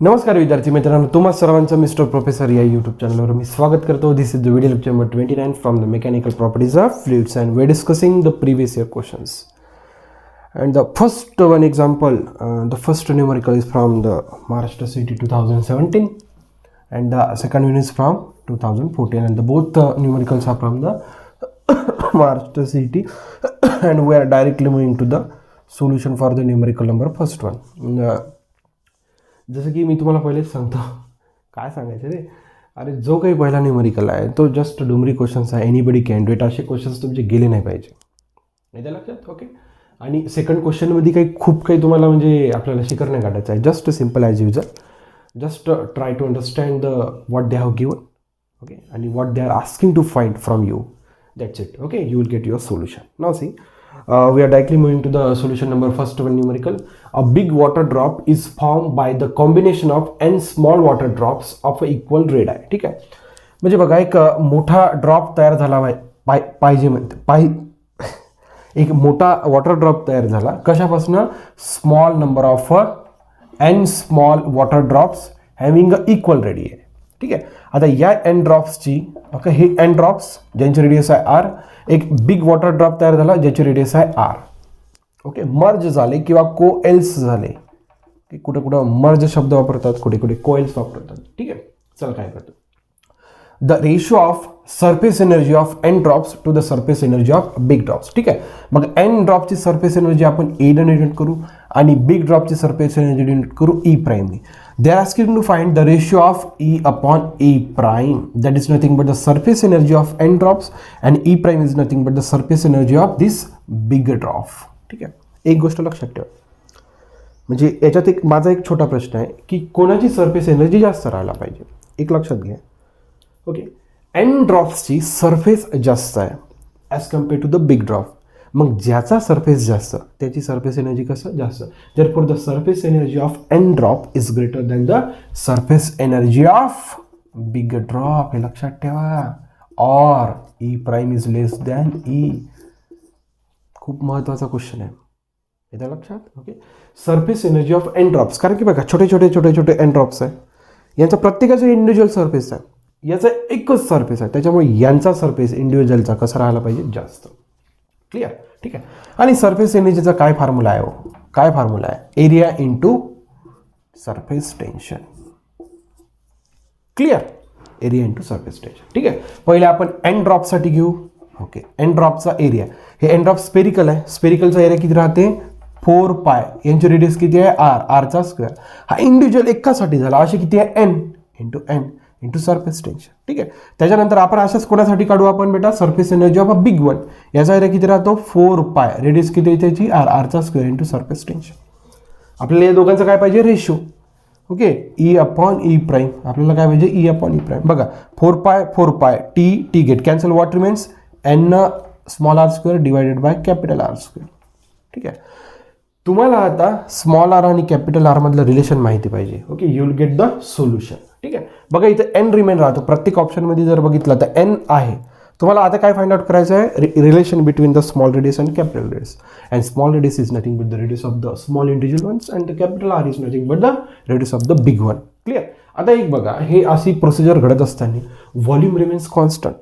नमस्कार विद्यार्थी मित्रांनो, तुम्हा सर्वांचं मिस्टर प्रोफेसर या यूट्यूब चॅनलवर मी स्वागत करतो. This is the video lecture number 29 from the mechanical properties of fluids and we are discussing the previous year questions. And the first one example, the first numerical is from the Maharashtra CET 2017 and the second one is from 2014 and the both numericals are from the Maharashtra CET and we are directly moving to the solution for the numerical number first one. जसं की मी तुम्हाला पहिलेच सांगतो, काय सांगायचं रे, अरे जो काही पहिला न्यूमेरिकल आहे तो जस्ट डुमरी क्वेश्चन्स आहे, एनीबडी कॅन डू इट, असे क्वेश्चन्स तुमचे गेले नाही पाहिजे, येत्या लक्षात. ओके. आणि सेकंड क्वेश्चनमध्ये काही खूप काही तुम्हाला म्हणजे आपल्याला शिकर नाही काढायचं आहे, just simple as usual, just try to understand the what they have given. Okay. आणि what they are asking to find from you, that's it. Okay. You will get your solution. Now see, we are directly moving to the solution number first one numerical. A big water drop is formed by the combination of n small water drops of equal radii. ठीक आहे. म्हणजे बघा, एक मोठा drop तयार झाला पाहिजे म्हणते, एक मोठा वॉटर ड्रॉप तयार झाला कशापासून, small number of n small water drops having a equal radius. ठीक आहे. आता या n ड्रॉप्सची, ओके, हे n ड्रॉप्स ज्यांची रेडियस आहे r, एक बिग वॉटर ड्रॉप तयार झाला ज्याची रेडियस आहे r. ओके. मर्ज झाले किंवा कोएल्स झाले, कुठे कुठं मर्ज शब्द वापरतात, कुठे कुठे कोएल्स वापरतात. ठीक आहे. चल काय करतो, the ratio of surface energy of n drops to the surface energy of big drops. ठीक आहे. मग n ड्रॉपची सरफेस एनर्जी आपण e ने डिनोट करू आणि बिग ड्रॉपची सरफेस एनर्जी डिनोट करू e प्राइमने. They are asking to find the ratio of E upon E prime. That is nothing but the surface energy of n drops and E prime is nothing but the surface energy of this big drop. ठीक आहे. एक गोष्ट लक्षात ठेवा, म्हणजे याच्यात माझा एक छोटा प्रश्न आहे की कोणाची सरफेस एनर्जी जास्त राहायला पाहिजे. एक लक्षात घ्या. ओके. n ड्रॉप्सची सरफेस जास्त आहे as compared to the big drop. मग ज्याचा सरफेस जास्त त्याची सरफेस एनर्जी कसं जास्त. Therefore the surface energy of n drop is greater than the surface energy of big drop. हे लक्षात ठेवा. और E prime is less than E. खूप महत्त्वाचा क्वेश्चन आहे, येत्या लक्षात. Okay. Surface energy of n drops, कारण की बघा छोटे छोटे छोटे छोटे n ड्रॉप्स आहे, यांचा प्रत्येकाचा इंडिव्हिज्युअल सरफेस आहे, याचा एकच सरफेस आहे, त्याच्यामुळे यांचा सरफेस इंडिव्हिज्युअलचा कसा राहायला पाहिजे, जास्त. क्लिअर. ठीक आहे. आणि सरफेस एनर्जीचा काय फॉर्म्युला आहे, काय फॉर्म्युला आहे, area into surface tension. Clear. Area into surface tension. ठीक आहे. पहिले आपण n ड्रॉपसाठी घेऊ. ओके. n ड्रॉपचा एरिया, हे n ड्रॉप स्पेरिकल आहे, स्पेरिकलचा एरिया किती राहते, 4 पाय, यांची रेडियस किती आहे, r चा स्क्वेअर. हा इंडिव्हिज्युअल एकासाठी झाला, असे किती आहे, n इंटू सरफेस टेन्शन. ठीक आहे. त्याच्यानंतर आपण अशाच कोणासाठी काढू आपण बेटा, surface energy of a big one, याचा एरिया किती राहतो, 4 पाय, रेडियस किती आहे त्याची, r चा स्क्वेअर इंटू सरफेस टेन्शन. आपल्याला या दोघांचं काय पाहिजे, ratio. Okay. E upon E prime, आपल्याला काय पाहिजे, E अपॉन E प्राईम. बघा, 4 पाय T get cancel, what remains, n small r square divided by capital R square. ठीक आहे. तुम्हाला आता स्मॉल r आणि कॅपिटल R मधलं रिलेशन माहिती पाहिजे. Okay. You will get the solution. ठीक आहे. बघा, इथं n रिमेन राहतो, प्रत्येक ऑप्शनमध्ये जर बघितलं तर n आहे. तुम्हाला आता काय फाइंड आउट करायचं आहे, relation between the small radius and capital radius. And small radius is nothing but the radius of the small individual ones and the capital R is nothing but the radius of the big one. Clear. आता एक बघा, हे अशी procedure घडत असताना volume remains constant.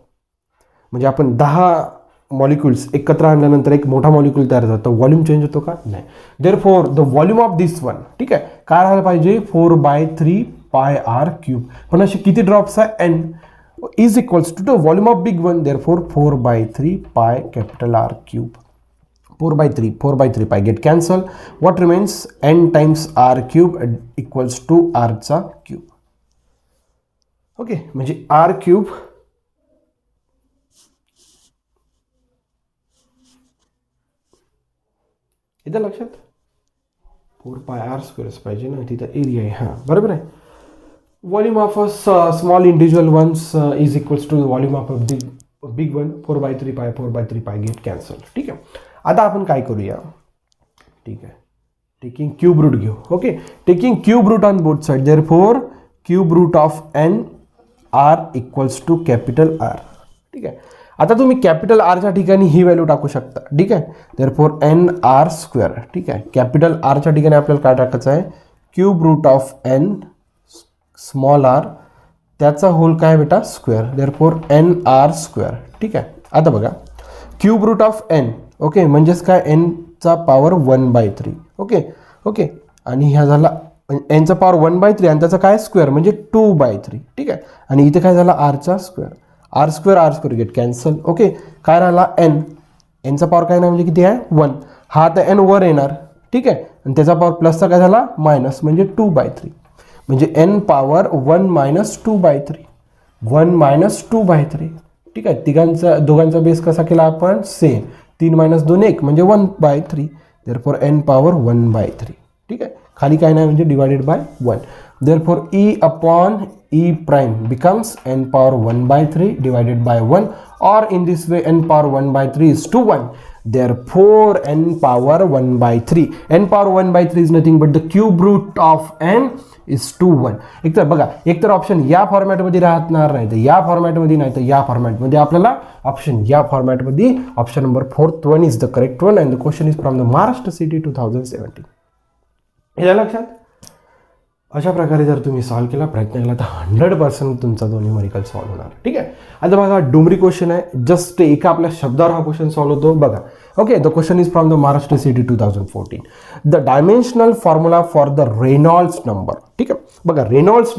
म्हणजे आपण 10 molecules एकत्र आणल्यानंतर एक मोठा मॉलिक्यूल तयार झाला, तर व्हॉल्यूम चेंज होतो का, नाही. Therefore the volume of this one, ठीक आहे, काय राहायला पाहिजे, 4/3 पाय r क्यूब. पण असे किती ड्रॉप्स आहे, n is equals to the volume of big one, therefore 4/3 pi capital R cube. 4/3 pi get cancel, what remains, n times r cube equals to r चा क्यूब. ओके. म्हणजे r cube इथं लक्षात, 4 पाय r square पाहिजे ना, तिथं area आहे. हां, बरोबर आहे. Volume of a small individual ones is equals to volume of a big one, 4/3 pi get cancel. ठीक आहे. आता आपण काय करूया, ठीक आहे, टेकिंग क्यूब रूट घेऊ. Okay. Taking cube root on both side, therefore cube root of n r equals to capital R. ठीक आहे. आता तुम्ही कॅपिटल R च्या ठिकाणी ही व्हॅल्यू टाकू शकता. ठीक आहे. Therefore n r square. ठीक आहे. कॅपिटल R च्या ठिकाणी आपल्याला काय टाकायचं आहे, cube root of n small r त्याचा होल काय बेटा square, therefore n r square. ठीक आहे. आता बघा cube root of n, okay, म्हणजेच काय एनचा पॉवर 1/3. ओके. आणि ह्या झाला एनचा पॉवर 1/3 आणि त्याचा काय स्क्वेअर म्हणजे 2/3. ठीक आहे. आणि इथे काय झाला आरचा square, R square get cancel. Okay. काय राहिला एनचा पॉवर काय नाही म्हणजे किती आहे 1. हा आता एन वर येणार. ठीक आहे. आणि त्याचा पॉवर प्लसचा काय झाला मायनस म्हणजे 2/3. म्हणजे एन पॉवर 1 मायनस 2/3. 1 मायनस 2/3. ठीक आहे. दोघांचा बेस कसा केला आपण सेम. 3 - 2 1 म्हणजे 1/3. Therefore n power 1/3. ठीक आहे. खाली काय नाही म्हणजे divided by 1. Therefore E upon E prime becomes n power 1/3 divided by 1, or in this way n power 1/3 is to 1. Therefore n power 1/3. n power 1/3 is nothing but the cube root of n is to 1. एकतर बघा, एकतर option या फॉर्मॅटमध्ये राहणार नाही तर या फॉर्मॅटमध्ये, नाही तर या फॉर्मॅटमध्ये. आपल्याला ऑप्शन या फॉर्मॅटमध्ये option number 4th one is the correct one and the question is from the Maharashtra City 2017. हे लक्षात. अशा प्रकारे जर तुम्ही सॉल्व्ह केला, प्रयत्न केला तर 100% तुमचा तो न्यूमेरिकल सॉल्व्ह होणार. ठीक आहे. आता बघा डुमरी क्वेश्चन आहे, जस्ट एका आपल्या शब्दावर हा क्वेश्चन सॉल्व्ह होतो. बघा okay, the question is from the Maharashtra city 2014. The dimensional formula for the Reynolds number. ठीक आहे. बघा रेनॉल्ड्स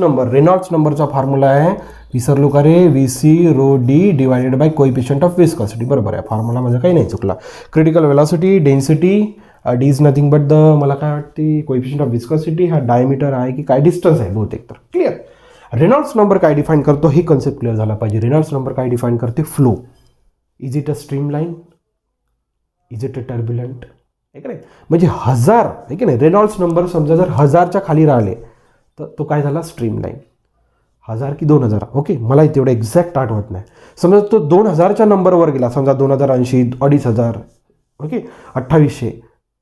नंबरचा फॉर्म्युला आहे, विसरलो का रे, VC rho d divided by coefficient of viscosity. बरोबर आहे, फॉर्म्युला माझा काही नाही चुकला. Critical velocity density d is nothing but the, मला काय वाटते कोएफिशियंट ऑफ विस्कॉसिटी हा डायमीटर आहे की काय डिस्टन्स आहे बहुतेक. तर क्लिअर. रेनॉल्ड्स नंबर काय डिफाईन करतो हे कन्सेप्ट क्लिअर झाला पाहिजे. रेनॉल्ड्स नंबर काय डिफाईन करते, flow. Is it a stream line, is it a turbulent, आहे का नाही. म्हणजे 1000 आहे की नाही. रेनॉल्ड्स नंबर समजा जर 1000च्या खाली राहिले तर तो काय झाला स्ट्रीम लाईन. 1000 की 2000, ओके, मला तेवढं एक्झॅक्ट आठवत नाही. समजा तो 2000च्या नंबरवर गेला, समजा 2080, 2500, ओके, 2800,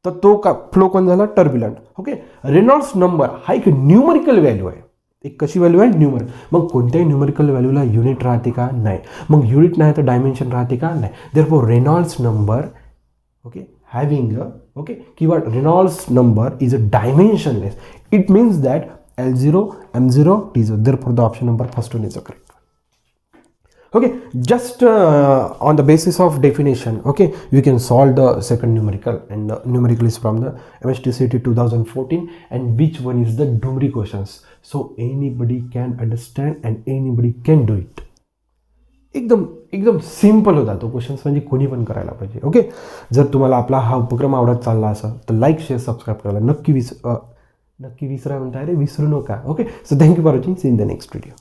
तर तो का फ्लो कोण झाला टर्ब्युलंट. ओके. रेनॉल्ड्स नंबर हा एक न्यूमरिकल व्हॅल्यू आहे. एक कशी व्हॅल्यू आहे न्यूमरिकल. मग कोणत्याही न्यूमरिकल व्हॅल्यूला युनिट राहते का नाही. मग युनिट नाही तर डायमेन्शन राहते का नाही. Therefore Reynolds number okay having okay किंवा Reynolds number is a dimensionless. It means that L0 M0 T0. Therefore the option number first one is the correct. Okay, just on the basis of definition, okay, you can solve the second numerical, and the numerical is from the MHTCT 2014, and which one is the Dumri questions, so anybody can understand and anybody can do it. एकदम simple होता तो questions, म्हणजे कोणी पण करायला पाहिजे. Okay. जर तुम्हाला आपला हा उपक्रम आवडत चालला असेल तर लाईक शेअर सबस्क्राईब करायला नक्की विसरा म्हणताय रे, विसरू नका. Okay. So thank you for watching. See in the next video.